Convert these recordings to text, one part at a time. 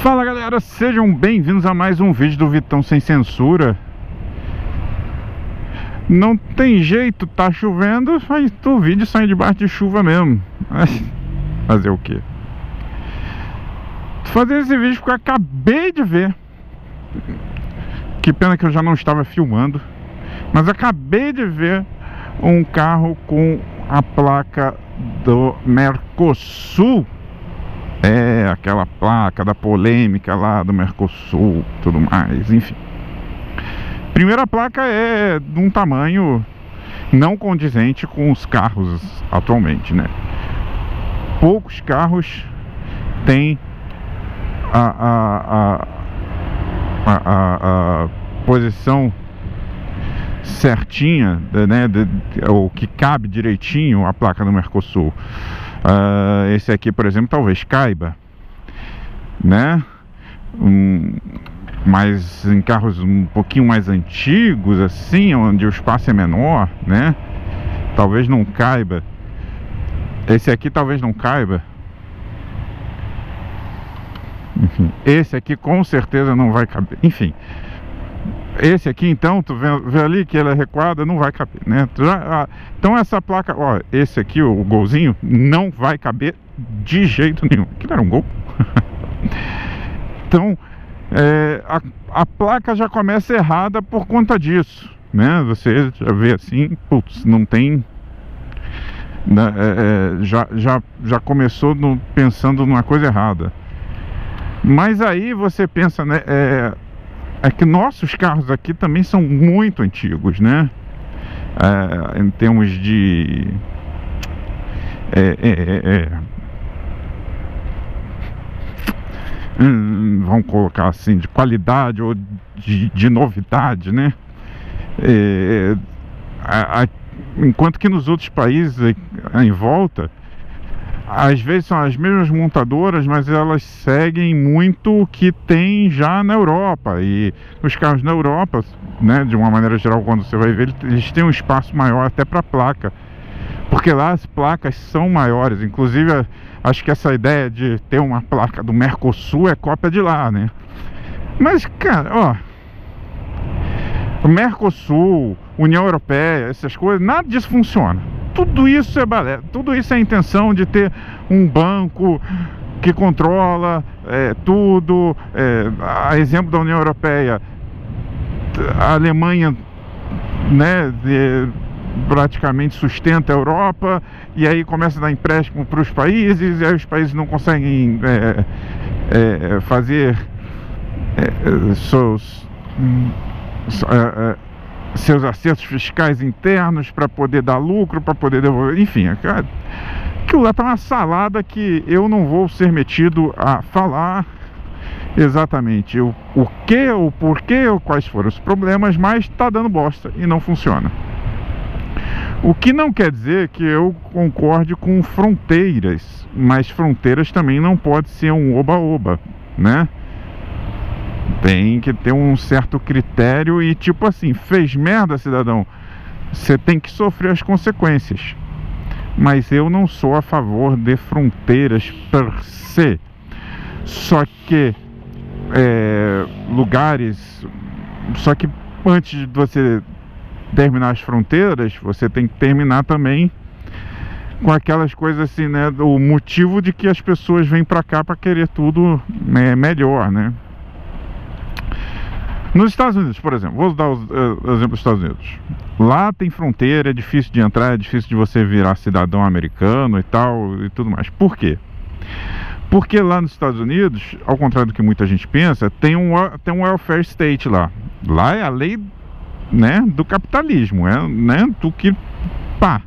Fala galera, sejam bem-vindos a mais um vídeo do Vitão Sem Censura. Não tem jeito, tá chovendo, mas o vídeo sai debaixo de chuva mesmo. Fazer o quê? Tô fazendo esse vídeo porque eu acabei de ver. Que pena que eu já não estava filmando, mas acabei de ver um carro com a placa do Mercosul. É, aquela placa da polêmica lá do Mercosul, tudo mais, enfim. Primeira placa é de um tamanho não condizente com os carros atualmente, né? Poucos carros têm a posição certinha, né, ou que cabe direitinho a placa do Mercosul. Esse aqui, por exemplo, talvez caiba, né? Mas em carros um pouquinho mais antigos, assim, onde o espaço é menor, né? Talvez não caiba. Esse aqui talvez não caiba. Enfim, esse aqui com certeza não vai caber. Enfim, esse aqui então, tu vê ali que ele é recuado, não vai caber, né? Então essa placa, ó, esse aqui, o golzinho, não vai caber de jeito nenhum. Aquilo era um gol. Então a placa já começa errada por conta disso, né? Você já vê assim, putz, não tem, né? Já começou pensando numa coisa errada. Mas aí você pensa, né? É que nossos carros aqui também são muito antigos, né? Em termos de vamos colocar assim, de qualidade ou de novidade, né? Enquanto que nos outros países em volta, às vezes são as mesmas montadoras, mas elas seguem muito o que tem já na Europa. E os carros na Europa, né, de uma maneira geral, quando você vai ver, eles têm um espaço maior até para placa, porque lá as placas são maiores. Inclusive, acho que essa ideia de ter uma placa do Mercosul é cópia de lá, né? Mas, cara, ó, o Mercosul, União Europeia, essas coisas, nada disso funciona. Tudo isso é balé, tudo isso é a intenção de ter um banco que controla tudo. A exemplo da União Europeia, a Alemanha, né, praticamente sustenta a Europa, e aí começa a dar empréstimo para os países, e aí os países não conseguem fazer seus acertos fiscais internos para poder dar lucro, para poder devolver, enfim, aquilo lá tá uma salada que eu não vou ser metido a falar exatamente o que, o porquê, ou quais foram os problemas, mas tá dando bosta e não funciona. O que não quer dizer que eu concorde com fronteiras, mas fronteiras também não pode ser um oba-oba, né? Tem que ter um certo critério e, tipo assim, fez merda, cidadão, você tem que sofrer as consequências. Mas eu não sou a favor de fronteiras per se. Só que só que antes de você terminar as fronteiras, você tem que terminar também com aquelas coisas assim, né? O motivo de que as pessoas vêm pra cá pra querer tudo melhor, né? Nos Estados Unidos, por exemplo, vou dar o exemplo dos Estados Unidos. Lá tem fronteira, é difícil de entrar, é difícil de você virar cidadão americano e tal, e tudo mais. Por quê? Porque lá nos Estados Unidos, ao contrário do que muita gente pensa, tem um welfare state lá. Lá é a lei, né, do capitalismo, né, do que, pá,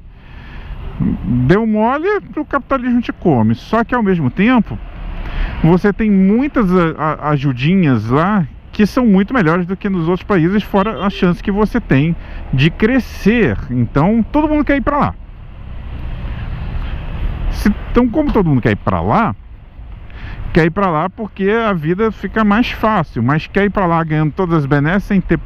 deu mole, o capitalismo te come. Só que ao mesmo tempo, você tem muitas ajudinhas lá que são muito melhores do que nos outros países, fora a chance que você tem de crescer. Então, todo mundo quer ir para lá. Então, como todo mundo quer ir para lá, porque a vida fica mais fácil, mas quer ir para lá ganhando todas as benesses sem ter,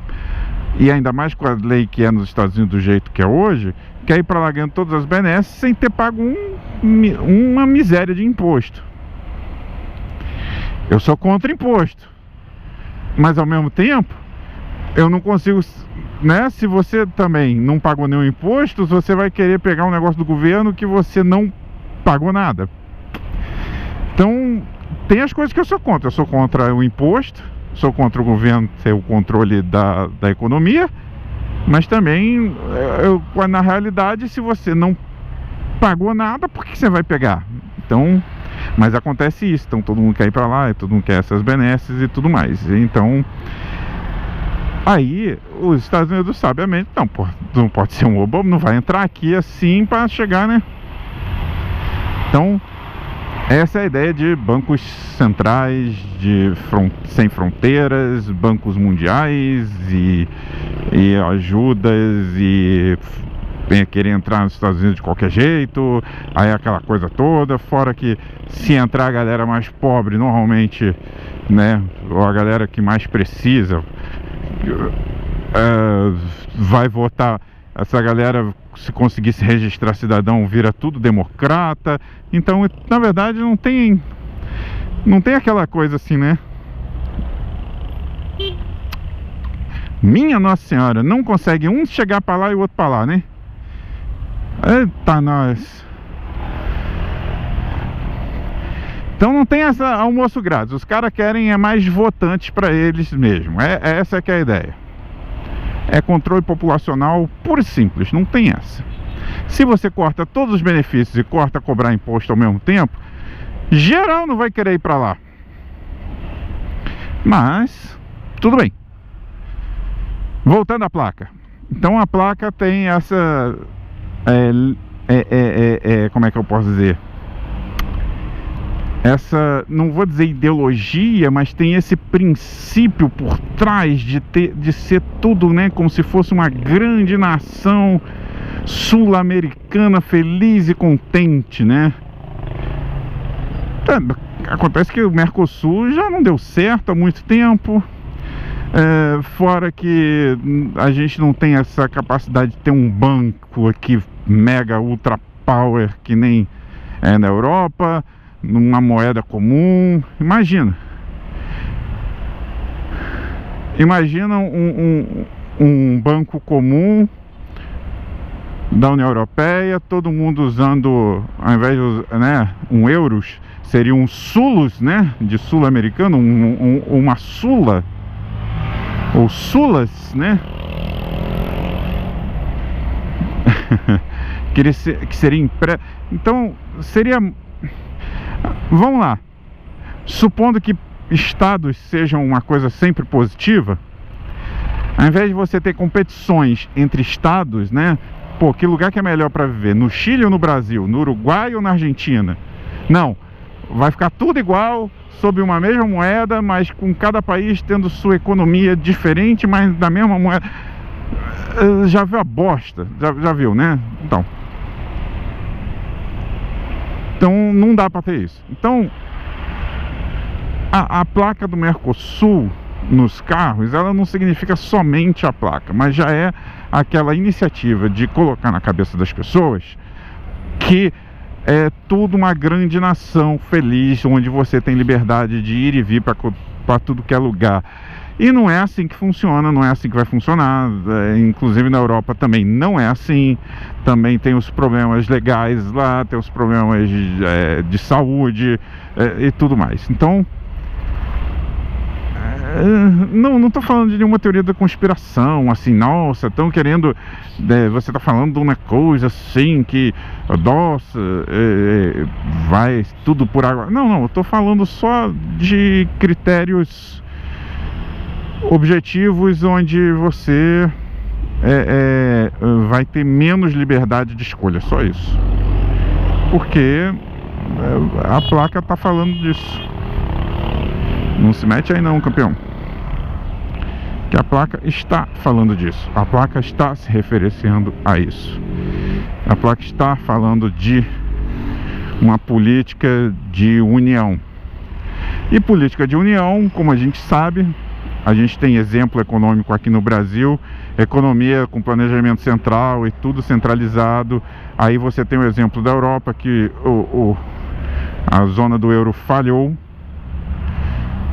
e ainda mais com a lei que é nos Estados Unidos do jeito que é hoje, quer ir para lá ganhando todas as benesses sem ter pago uma miséria de imposto. Eu sou contra imposto, mas ao mesmo tempo eu não consigo, né? Se você também não pagou nenhum imposto, você vai querer pegar um negócio do governo que você não pagou nada. Então tem as coisas que eu sou contra. Eu sou contra o imposto, sou contra o governo ter o controle da economia, mas também, na realidade, se você não pagou nada, por que você vai pegar? Então, mas acontece isso, então todo mundo quer ir para lá, todo mundo quer essas benesses e tudo mais. Então, aí os Estados Unidos sabiamente, não pode ser um robô, não vai entrar aqui assim para chegar, né? Então, essa é a ideia de bancos centrais, sem fronteiras, bancos mundiais e ajudas e querer entrar nos Estados Unidos de qualquer jeito, aí aquela coisa toda, fora que se entrar a galera mais pobre, normalmente, né, ou a galera que mais precisa, vai votar, essa galera, se conseguir se registrar cidadão, vira tudo democrata. Então, na verdade, não tem aquela coisa assim, né? Minha Nossa Senhora, não consegue um chegar pra lá e o outro pra lá, né? Eita, nós. Então não tem essa almoço grátis. Os caras querem mais votantes pra eles mesmo. Essa que é a ideia. É controle populacional puro e simples, não tem essa. Se você corta todos os benefícios e corta cobrar imposto ao mesmo tempo, geral não vai querer ir pra lá. Mas tudo bem. Voltando à placa. Então a placa tem essa como é que eu posso dizer? Essa, não vou dizer ideologia, mas tem esse princípio por trás de ser tudo, né, como se fosse uma grande nação sul-americana feliz e contente, né? Acontece que o Mercosul já não deu certo há muito tempo. Fora que a gente não tem essa capacidade de ter um banco aqui mega ultra power que nem é na Europa, numa moeda comum. Imagina um banco comum da União Europeia, todo mundo usando, ao invés de, né, euros, seria um sulos, né, de sul-americano, uma sula ou sulas, né? que seria então seria, vamos lá, supondo que estados sejam uma coisa sempre positiva, ao invés de você ter competições entre estados, né? Pô, que lugar que é melhor para viver? No Chile ou no Brasil? No Uruguai ou na Argentina? Não, vai ficar tudo igual, sob uma mesma moeda, mas com cada país tendo sua economia diferente, mas da mesma moeda. Já viu a bosta? Já viu, né? Então não dá para ter isso. Então a placa do Mercosul nos carros, ela não significa somente a placa, mas já é aquela iniciativa de colocar na cabeça das pessoas que é tudo uma grande nação feliz, onde você tem liberdade de ir e vir para tudo que é lugar. E não é assim que funciona, não é assim que vai funcionar. Inclusive na Europa também não é assim. Também tem os problemas legais lá, tem os problemas de saúde e tudo mais. Então, não estou falando de nenhuma teoria da conspiração, assim, nossa, estão querendo, você está falando de uma coisa assim que, nossa, vai tudo por água. Não, eu estou falando só de critérios objetivos onde você vai ter menos liberdade de escolha, só isso. Porque a placa está falando disso. Não se mete aí não, campeão. Que a placa está falando disso. A placa está se referenciando a isso. A placa está falando de uma política de união. E política de união, como a gente sabe, a gente tem exemplo econômico aqui no Brasil, economia com planejamento central e tudo centralizado. Aí você tem o exemplo da Europa, que a zona do euro falhou.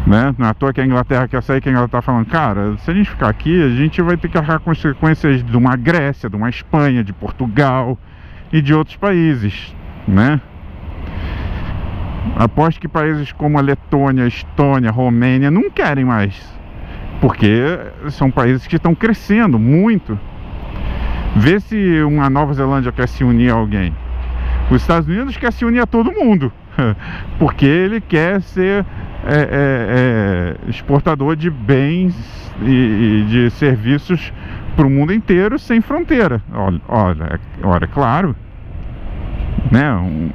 né? Não é à toa que a Inglaterra quer sair, que a Inglaterra tá falando, cara, se a gente ficar aqui, a gente vai ter que arcar com consequências de uma Grécia, de uma Espanha, de Portugal e de outros países, né? Aposto que países como a Letônia, Estônia, Romênia não querem mais, porque são países que estão crescendo muito. Vê se uma Nova Zelândia quer se unir a alguém. Os Estados Unidos quer se unir a todo mundo, porque ele quer ser exportador de bens e de serviços para o mundo inteiro sem fronteira. Olha, claro, né?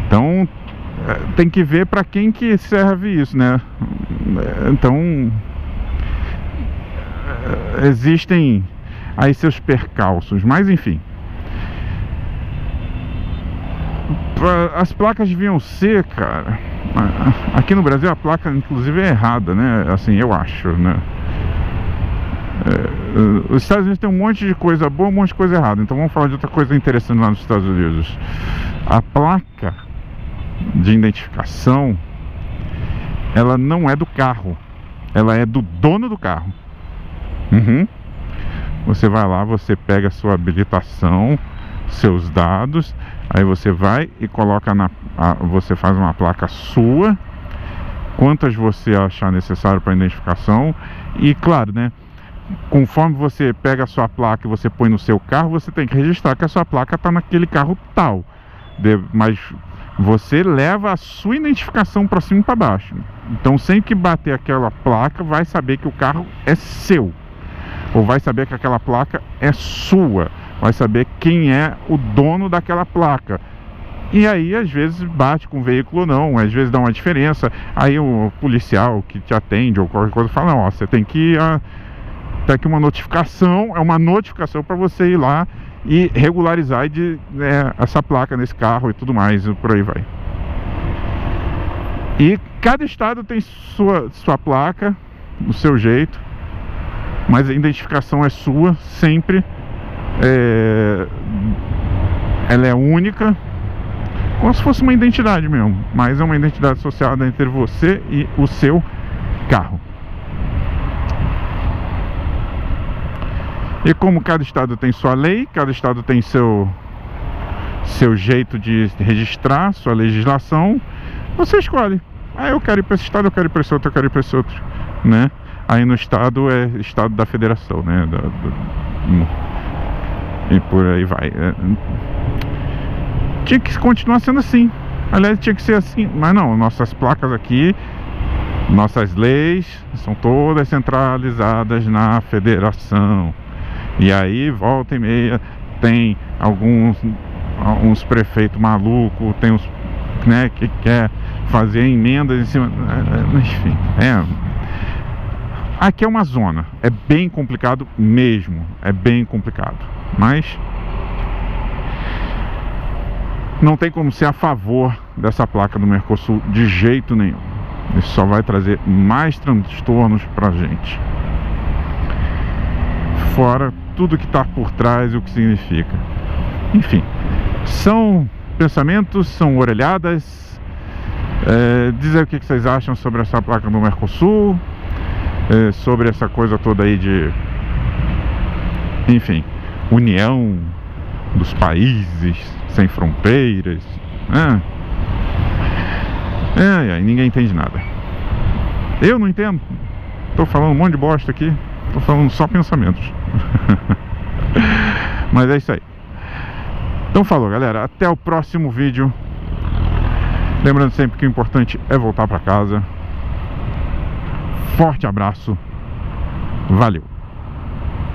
Então tem que ver para quem que serve isso, né? Então existem aí seus percalços, mas enfim. As placas deviam ser, cara, aqui no Brasil a placa inclusive é errada, né? Assim, eu acho, né? Os Estados Unidos tem um monte de coisa boa, um monte de coisa errada. Então vamos falar de outra coisa interessante lá nos Estados Unidos. A placa de identificação, ela não é do carro, ela é do dono do carro. Você vai lá, você pega a sua habilitação, seus dados, aí você vai e coloca você faz uma placa sua, quantas você achar necessário para identificação. E claro, né, conforme você pega a sua placa e você põe no seu carro, você tem que registrar que a sua placa está naquele carro tal, mas você leva a sua identificação para cima e para baixo. Então sempre que bater aquela placa, vai saber que o carro é seu, ou vai saber que aquela placa é sua, vai saber quem é o dono daquela placa. E aí às vezes bate com o veículo ou não, às vezes dá uma diferença. Aí o policial que te atende ou qualquer coisa fala, ó, você tem que tem aqui uma notificação, é uma notificação para você ir lá e regularizar essa placa nesse carro e tudo mais, e por aí vai. E cada estado tem sua placa, do seu jeito, mas a identificação é sua, sempre. Ela é única, como se fosse uma identidade mesmo, mas é uma identidade associada entre você e o seu carro. E como cada estado tem sua lei, cada estado tem seu jeito de registrar, sua legislação, você escolhe. Eu quero ir para esse estado, eu quero ir para esse outro, eu quero ir para esse outro, né? Aí no estado é estado da federação, né? E por aí vai. Tinha que continuar sendo assim. Aliás, tinha que ser assim. Mas não, nossas placas aqui, nossas leis são todas centralizadas na federação. E aí, volta e meia, tem uns prefeitos malucos, tem uns, né, que quer fazer emendas em cima. Enfim, aqui é uma zona, é bem complicado mesmo, é bem complicado, mas não tem como ser a favor dessa placa do Mercosul de jeito nenhum. Isso só vai trazer mais transtornos pra gente, fora tudo que está por trás e o que significa. Enfim, são pensamentos, são orelhadas. Dizer o que vocês acham sobre essa placa do Mercosul, sobre essa coisa toda aí de, enfim, união dos países sem fronteiras. Ninguém entende nada. Eu não entendo. Tô falando um monte de bosta aqui. Tô falando só pensamentos. Mas é isso aí. Então falou, galera. Até o próximo vídeo. Lembrando sempre que o importante é voltar pra casa. Forte abraço. Valeu.